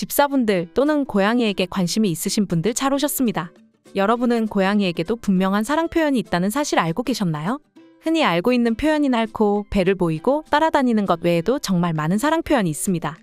집사분들 또는 고양이에게 관심이 있으신 분들 잘 오셨습니다. 여러분은 고양이에게도 분명한 사랑 표현이 있다는 사실 알고 계셨나요? 흔히 알고 있는 표현인 앓고, 배를 보이고, 따라다니는 것 외에도 정말 많은 사랑 표현이 있습니다.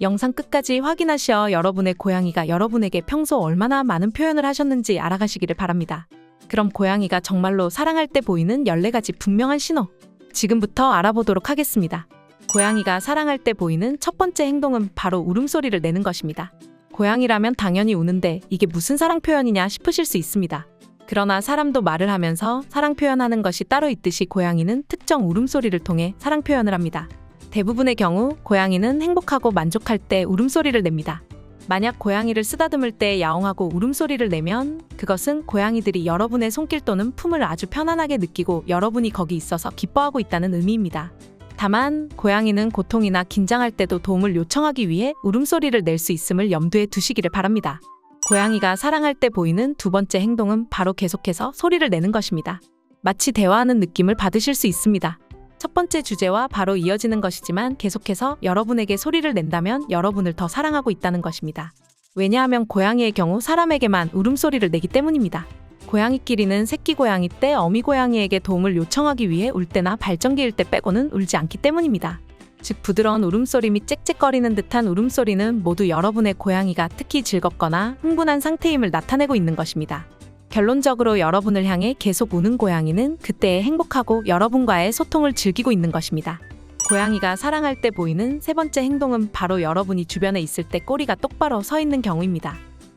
영상 끝까지 확인하셔 여러분의 고양이가 여러분에게 평소 얼마나 많은 표현을 하셨는지 알아가시기를 바랍니다. 그럼 고양이가 정말로 사랑할 때 보이는 14가지 분명한 신호, 지금부터 알아보도록 하겠습니다. 고양이가 사랑할 때 보이는 첫 번째 행동은 바로 울음소리를 내는 것입니다. 고양이라면 당연히 우는데 이게 무슨 사랑 표현이냐 싶으실 수 있습니다. 그러나 사람도 말을 하면서 사랑 표현하는 것이 따로 있듯이 고양이는 특정 울음소리를 통해 사랑 표현을 합니다. 대부분의 경우 고양이는 행복하고 만족할 때 울음소리를 냅니다. 만약 고양이를 쓰다듬을 때 야옹하고 울음소리를 내면 그것은 고양이들이 여러분의 손길 또는 품을 아주 편안하게 느끼고 여러분이 거기 있어서 기뻐하고 있다는 의미입니다. 다만 고양이는 고통이나 긴장할 때도 도움을 요청하기 위해 울음소리를 낼 수 있음을 염두에 두시기를 바랍니다. 고양이가 사랑할 때 보이는 두 번째 행동은 바로 계속해서 소리를 내는 것입니다. 마치 대화하는 느낌을 받으실 수 있습니다. 첫 번째 주제와 바로 이어지는 것이지만 계속해서 여러분에게 소리를 낸다면 여러분을 더 사랑하고 있다는 것입니다. 왜냐하면 고양이의 경우 사람에게만 울음소리를 내기 때문입니다. 고양이끼리는 새끼 고양이 때 어미 고양이에게 도움을 요청하기 위해 울 때나 발전기일 때 빼고는 울지 않기 때문입니다. 즉 부드러운 울음소리 및 짹짹거리는 듯한 울음소리는 모두 여러분의 고양이가 특히 즐겁거나 흥분한 상태임을 나타내고 있는 것입니다. 결론적으로 여러분을 향해 계속 우는 고양이는 그때에 행복하고 여러분과의 소통을 즐기고 있는 것입니다. 고양이가 사랑할 때 보이는 세 번째 행동은 바로 여러분이 주변에 있을 때 꼬리가 똑바로 서 있는 경우입니다.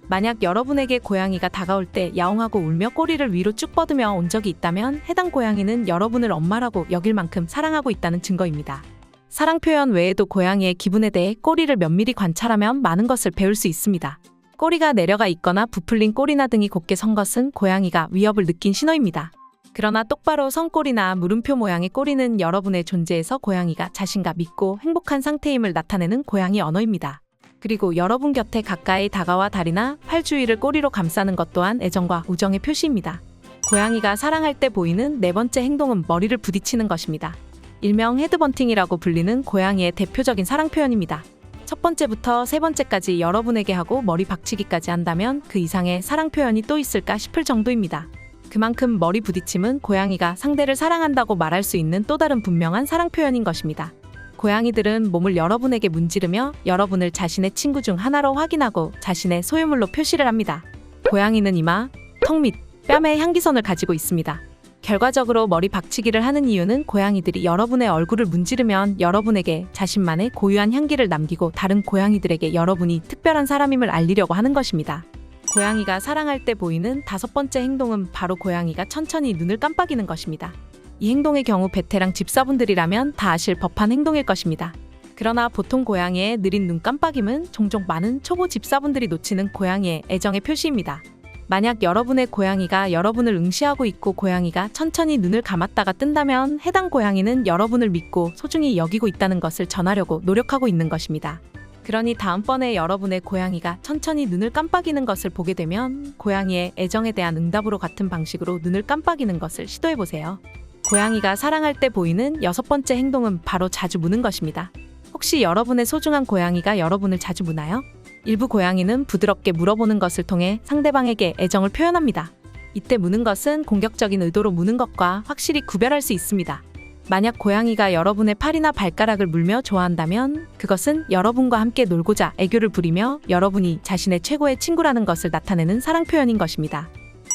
만약 여러분에게 고양이가 다가올 때 야옹하고 울며 꼬리를 위로 쭉 뻗으며 온 적이 있다면 해당 고양이는 여러분을 엄마라고 여길 만큼 사랑하고 있다는 증거입니다. 사랑 표현 외에도 고양이의 기분에 대해 꼬리를 면밀히 관찰하면 많은 것을 배울 수 있습니다. 꼬리가 내려가 있거나 부풀린 꼬리나 등이 곧게 선 것은 고양이가 위협을 느낀 신호입니다. 그러나 똑바로 선 꼬리나 물음표 모양의 꼬리는 여러분의 존재에서 고양이가 자신감 있고 행복한 상태임을 나타내는 고양이 언어입니다. 그리고 여러분 곁에 가까이 다가와 다리나 팔 주위를 꼬리로 감싸는 것 또한 애정과 우정의 표시입니다. 고양이가 사랑할 때 보이는 네 번째 행동은 머리를 부딪히는 것입니다. 일명 헤드번팅이라고 불리는 고양이의 대표적인 사랑 표현입니다. 첫 번째부터 세 번째까지 여러분에게 하고 머리 박치기까지 한다면 그 이상의 사랑 표현이 또 있을까 싶을 정도입니다. 그만큼 머리 부딪힘은 고양이가 상대를 사랑한다고 말할 수 있는 또 다른 분명한 사랑 표현인 것입니다. 고양이들은 몸을 여러분에게 문지르며 여러분을 자신의 친구 중 하나로 확인하고 자신의 소유물로 표시를 합니다. 고양이는 이마, 턱 및 뺨에 향기선을 가지고 있습니다. 결과적으로 머리 박치기를 하는 이유는 고양이들이 여러분의 얼굴을 문지르면 여러분에게 자신만의 고유한 향기를 남기고 다른 고양이들에게 여러분이 특별한 사람임을 알리려고 하는 것입니다. 고양이가 사랑할 때 보이는 다섯 번째 행동은 바로 고양이가 천천히 눈을 깜빡이는 것입니다. 이 행동의 경우 베테랑 집사분들이라면 다 아실 법한 행동일 것입니다. 그러나 보통 고양이의 느린 눈 깜빡임은 종종 많은 초보 집사분들이 놓치는 고양이의 애정의 표시입니다. 만약 여러분의 고양이가 여러분을 응시하고 있고 고양이가 천천히 눈을 감았다가 뜬다면 해당 고양이는 여러분을 믿고 소중히 여기고 있다는 것을 전하려고 노력하고 있는 것입니다. 그러니 다음번에 여러분의 고양이가 천천히 눈을 깜빡이는 것을 보게 되면 고양이의 애정에 대한 응답으로 같은 방식으로 눈을 깜빡이는 것을 시도해보세요. 고양이가 사랑할 때 보이는 여섯 번째 행동은 바로 자주 무는 것입니다. 혹시 여러분의 소중한 고양이가 여러분을 자주 무나요? 일부 고양이는 부드럽게 물어보는 것을 통해 상대방에게 애정을 표현합니다. 이때 무는 것은 공격적인 의도로 무는 것과 확실히 구별할 수 있습니다. 만약 고양이가 여러분의 팔이나 발가락을 물며 좋아한다면 그것은 여러분과 함께 놀고자 애교를 부리며 여러분이 자신의 최고의 친구라는 것을 나타내는 사랑 표현인 것입니다.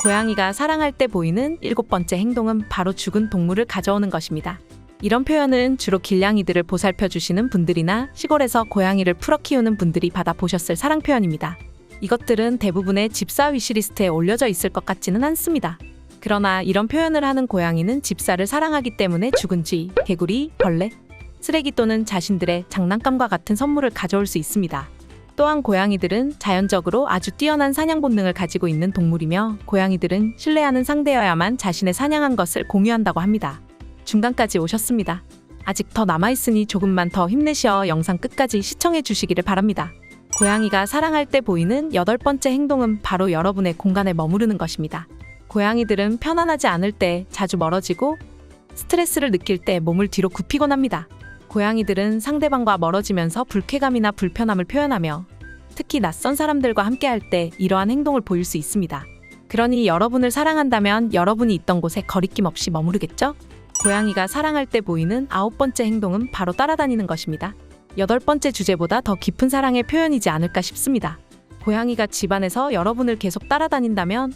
고양이가 사랑할 때 보이는 일곱 번째 행동은 바로 죽은 동물을 가져오는 것입니다. 이런 표현은 주로 길냥이들을 보살펴 주시는 분들이나 시골에서 고양이를 풀어 키우는 분들이 받아보셨을 사랑 표현입니다. 이것들은 대부분의 집사 위시리스트에 올려져 있을 것 같지는 않습니다. 그러나 이런 표현을 하는 고양이는 집사를 사랑하기 때문에 죽은 쥐, 개구리, 벌레, 쓰레기 또는 자신들의 장난감과 같은 선물을 가져올 수 있습니다. 또한 고양이들은 자연적으로 아주 뛰어난 사냥 본능을 가지고 있는 동물이며 고양이들은 신뢰하는 상대여야만 자신의 사냥한 것을 공유한다고 합니다. 중간까지 오셨습니다. 아직 더 남아있으니 조금만 더 힘내셔 영상 끝까지 시청해 주시기를 바랍니다. 고양이가 사랑할 때 보이는 여덟 번째 행동은 바로 여러분의 공간에 머무르는 것입니다. 고양이들은 편안하지 않을 때 자주 멀어지고 스트레스를 느낄 때 몸을 뒤로 굽히곤 합니다. 고양이들은 상대방과 멀어지면서 불쾌감이나 불편함을 표현하며 특히 낯선 사람들과 함께할 때 이러한 행동을 보일 수 있습니다. 그러니 여러분을 사랑한다면 여러분이 있던 곳에 거리낌 없이 머무르겠죠? 고양이가 사랑할 때 보이는 9번째 행동은 바로 따라다니는 것입니다. 8번째 주제보다 더 깊은 사랑의 표현이지 않을까 싶습니다. 고양이가 집안에서 여러분을 계속 따라다닌다면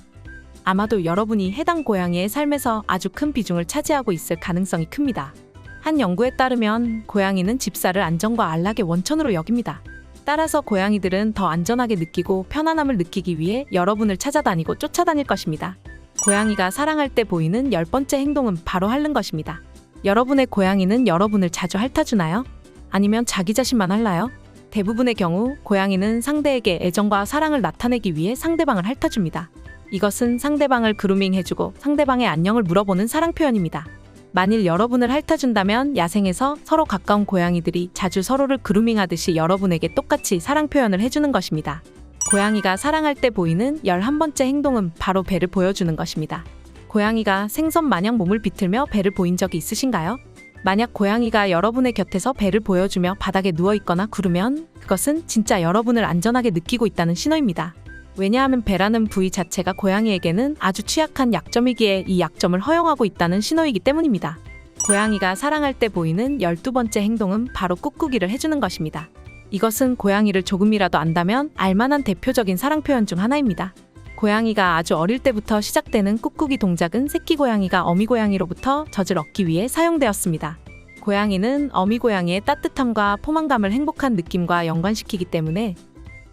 아마도 여러분이 해당 고양이의 삶에서 아주 큰 비중을 차지하고 있을 가능성이 큽니다. 한 연구에 따르면 고양이는 집사를 안정과 안락의 원천으로 여깁니다. 따라서 고양이들은 더 안전하게 느끼고 편안함을 느끼기 위해 여러분을 찾아다니고 쫓아다닐 것입니다. 고양이가 사랑할 때 보이는 10번째 행동은 바로 핥는 것입니다. 여러분의 고양이는 여러분을 자주 핥아주나요? 아니면 자기 자신만 핥나요? 대부분의 경우 고양이는 상대에게 애정과 사랑을 나타내기 위해 상대방을 핥아줍니다. 이것은 상대방을 그루밍해주고 상대방의 안녕을 물어보는 사랑 표현입니다. 만일 여러분을 핥아준다면 야생에서 서로 가까운 고양이들이 자주 서로를 그루밍하듯이 여러분에게 똑같이 사랑 표현을 해주는 것입니다. 고양이가 사랑할 때 보이는 11번째 행동은 바로 배를 보여주는 것입니다. 고양이가 생선 마냥 몸을 비틀며 배를 보인 적이 있으신가요? 만약 고양이가 여러분의 곁에서 배를 보여주며 바닥에 누워있거나 구르면 그것은 진짜 여러분을 안전하게 느끼고 있다는 신호입니다. 왜냐하면 배라는 부위 자체가 고양이에게는 아주 취약한 약점이기에 이 약점을 허용하고 있다는 신호이기 때문입니다. 고양이가 사랑할 때 보이는 12번째 행동은 바로 꾹꾹이를 해주는 것입니다. 이것은 고양이를 조금이라도 안다면 알만한 대표적인 사랑 표현 중 하나입니다. 고양이가 아주 어릴 때부터 시작되는 꾹꾹이 동작은 새끼 고양이가 어미 고양이로부터 젖을 얻기 위해 사용되었습니다. 고양이는 어미 고양이의 따뜻함과 포만감을 행복한 느낌과 연관시키기 때문에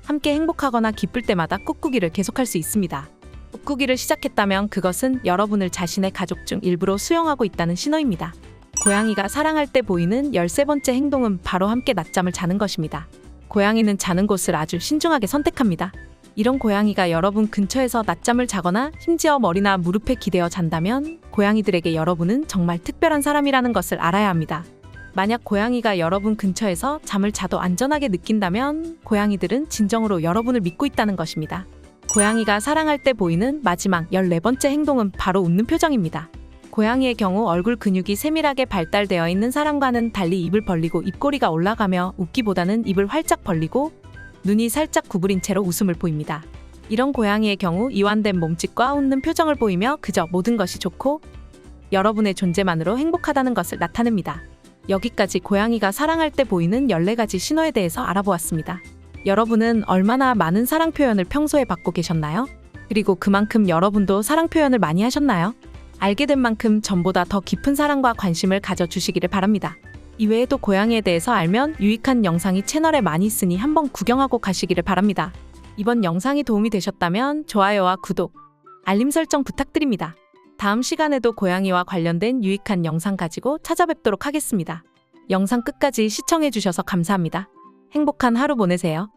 함께 행복하거나 기쁠 때마다 꾹꾹이를 계속할 수 있습니다. 꾹꾹이를 시작했다면 그것은 여러분을 자신의 가족 중 일부로 수용하고 있다는 신호입니다. 고양이가 사랑할 때 보이는 13번째 행동은 바로 함께 낮잠을 자는 것입니다. 고양이는 자는 곳을 아주 신중하게 선택합니다. 이런 고양이가 여러분 근처에서 낮잠을 자거나 심지어 머리나 무릎에 기대어 잔다면 고양이들에게 여러분은 정말 특별한 사람이라는 것을 알아야 합니다. 만약 고양이가 여러분 근처에서 잠을 자도 안전하게 느낀다면 고양이들은 진정으로 여러분을 믿고 있다는 것입니다. 고양이가 사랑할 때 보이는 마지막 14번째 행동은 바로 웃는 표정입니다. 고양이의 경우 얼굴 근육이 세밀하게 발달되어 있는 사람과는 달리 입을 벌리고 입꼬리가 올라가며 웃기보다는 입을 활짝 벌리고 눈이 살짝 구부린 채로 웃음을 보입니다. 이런 고양이의 경우 이완된 몸짓과 웃는 표정을 보이며 그저 모든 것이 좋고 여러분의 존재만으로 행복하다는 것을 나타냅니다. 여기까지 고양이가 사랑할 때 보이는 14가지 신호에 대해서 알아보았습니다. 여러분은 얼마나 많은 사랑 표현을 평소에 받고 계셨나요? 그리고 그만큼 여러분도 사랑 표현을 많이 하셨나요? 알게 된 만큼 전보다 더 깊은 사랑과 관심을 가져주시기를 바랍니다. 이외에도 고양이에 대해서 알면 유익한 영상이 채널에 많이 있으니 한번 구경하고 가시기를 바랍니다. 이번 영상이 도움이 되셨다면 좋아요와 구독, 알림 설정 부탁드립니다. 다음 시간에도 고양이와 관련된 유익한 영상 가지고 찾아뵙도록 하겠습니다. 영상 끝까지 시청해주셔서 감사합니다. 행복한 하루 보내세요.